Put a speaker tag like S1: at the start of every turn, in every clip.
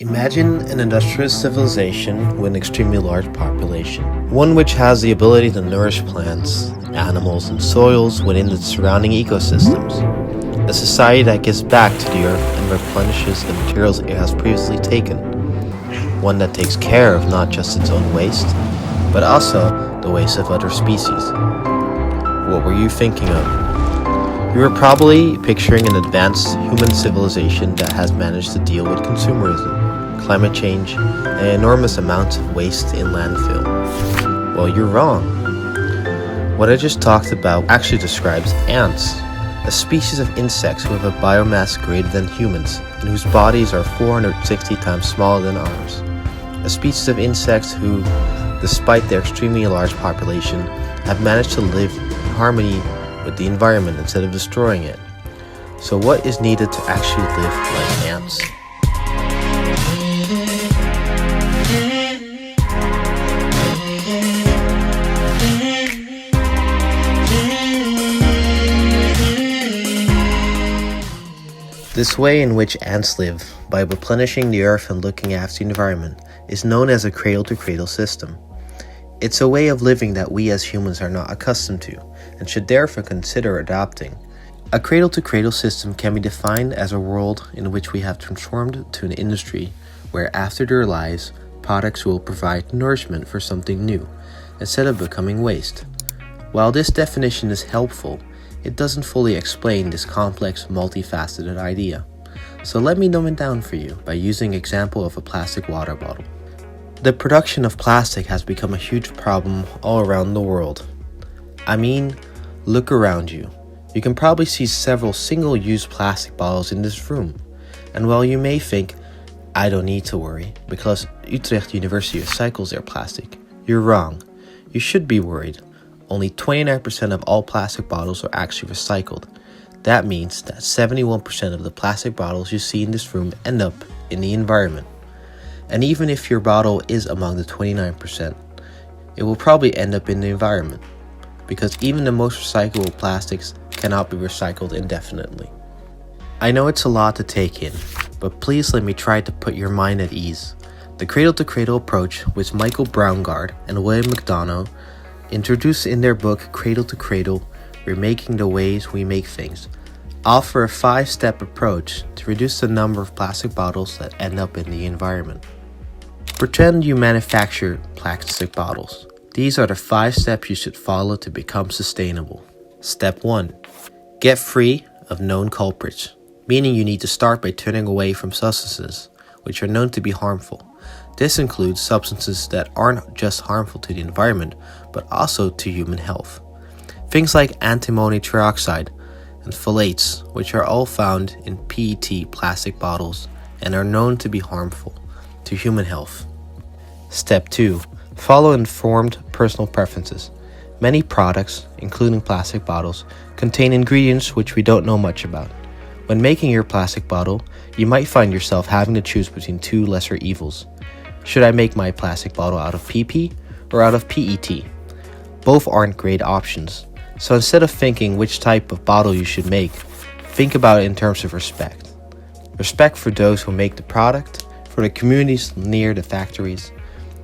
S1: Imagine an industrial civilization with an extremely large population, one which has the ability to nourish plants, animals, and soils within its surrounding ecosystems. A society that gives back to the earth and replenishes the materials it has previously taken. One that takes care of not just its own waste, but also the waste of other species. What were you thinking of? You were probably picturing an advanced human civilization that has managed to deal with consumerism, climate change, and enormous amounts of waste in landfill. Well, you're wrong. What I just talked about actually describes ants, a species of insects who have a biomass greater than humans and whose bodies are 460 times smaller than ours. A species of insects who, despite their extremely large population, have managed to live in harmony with the environment instead of destroying it. So what is needed to actually live like ants? This way in which ants live, by replenishing the earth and looking after the environment, is known as a cradle-to-cradle system. It's a way of living that we as humans are not accustomed to, and should therefore consider adopting. A cradle-to-cradle system can be defined as a world in which we have transformed to an industry where after their lives, products will provide nourishment for something new, instead of becoming waste. While this definition is helpful, it doesn't fully explain this complex, multifaceted idea. So let me dumb it down for you by using an example of a plastic water bottle. The production of plastic has become a huge problem all around the world. I mean, look around you. You can probably see several single-use plastic bottles in this room. And while you may think, I don't need to worry, because Utrecht University recycles their plastic, you're wrong. You should be worried. Only 29% of all plastic bottles are actually recycled. That means that 71% of the plastic bottles you see in this room end up in the environment. And even if your bottle is among the 29%, it will probably end up in the environment, because even the most recyclable plastics cannot be recycled indefinitely. I know it's a lot to take in, but please let me try to put your mind at ease. The cradle-to-cradle approach, which Michael Braungart and William McDonough introduced in their book Cradle to Cradle, Remaking the Ways We Make Things, offer a 5-step approach to reduce the number of plastic bottles that end up in the environment. Pretend you manufacture plastic bottles. These are the 5 steps you should follow to become sustainable. Step 1. Get free of known culprits, meaning you need to start by turning away from substances which are known to be harmful. This includes substances that aren't just harmful to the environment, but also to human health. Things like antimony trioxide and phthalates, which are all found in PET plastic bottles and are known to be harmful to human health. Step 2. Follow informed personal preferences. Many products, including plastic bottles, contain ingredients which we don't know much about. When making your plastic bottle, you might find yourself having to choose between 2 lesser evils. Should I make my plastic bottle out of PP or out of PET? Both aren't great options. So instead of thinking which type of bottle you should make, think about it in terms of respect. Respect for those who make the product, for the communities near the factories,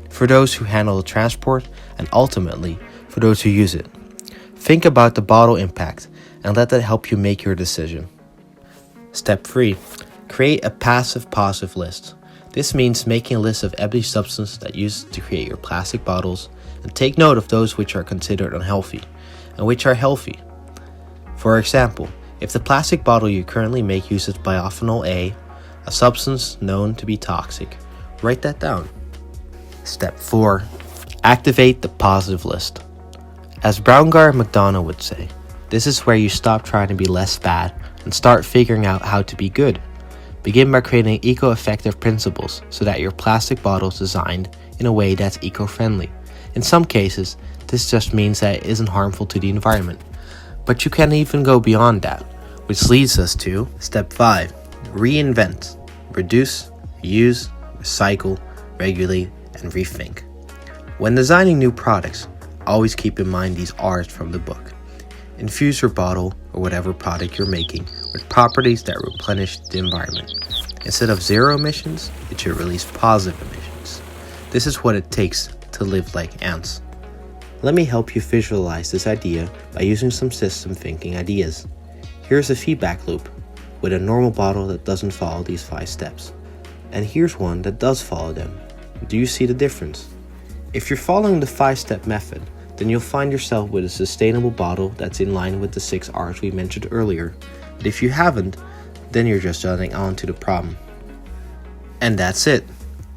S1: for those who handle the transport, and ultimately, for those who use it. Think about the bottle impact and let that help you make your decision. Step 3. Create a passive-positive list. This means making a list of every substance that you use to create your plastic bottles and take note of those which are considered unhealthy and which are healthy. For example, if the plastic bottle you currently make uses bisphenol A, a substance known to be toxic, write that down. Step 4. Activate the positive list. As Braungart and McDonough would say, this is where you stop trying to be less bad and start figuring out how to be good. Begin by creating eco-effective principles so that your plastic bottle is designed in a way that's eco-friendly. In some cases, this just means that it isn't harmful to the environment. But you can even go beyond that, which leads us to Step 5. Reinvent. Reduce, reuse, recycle, regulate, and rethink. When designing new products, always keep in mind these R's from the book. Infuse your bottle or whatever product you're making with properties that replenish the environment. Instead of zero emissions, it should release positive emissions. This is what it takes to live like ants. Let me help you visualize this idea by using some system thinking ideas. Here's a feedback loop with a normal bottle that doesn't follow these 5 steps. And here's one that does follow them. Do you see the difference? If you're following the 5-step method, then you'll find yourself with a sustainable bottle that's in line with the 6 R's we mentioned earlier. But if you haven't, then you're just adding on to the problem. And that's it.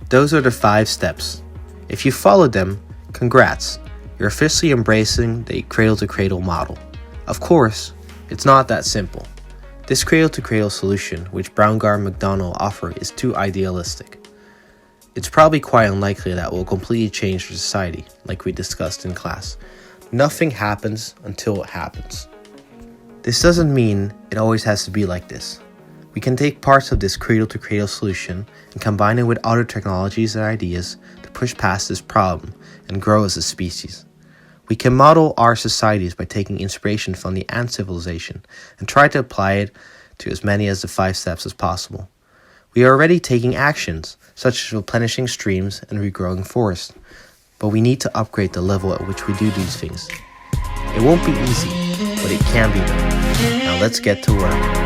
S1: Those are the 5 steps. If you followed them, congrats. You're officially embracing the cradle-to-cradle model. Of course, it's not that simple. This cradle-to-cradle solution, which Braungart and McDonald offer, is too idealistic. It's probably quite unlikely that will completely change the society, like we discussed in class. Nothing happens until it happens. This doesn't mean it always has to be like this. We can take parts of this cradle-to-cradle solution and combine it with other technologies and ideas to push past this problem and grow as a species. We can model our societies by taking inspiration from the ant civilization and try to apply it to as many as the 5 steps as possible. We are already taking actions, such as replenishing streams and regrowing forests, but we need to upgrade the level at which we do these things. It won't be easy, but it can be done. Now let's get to work.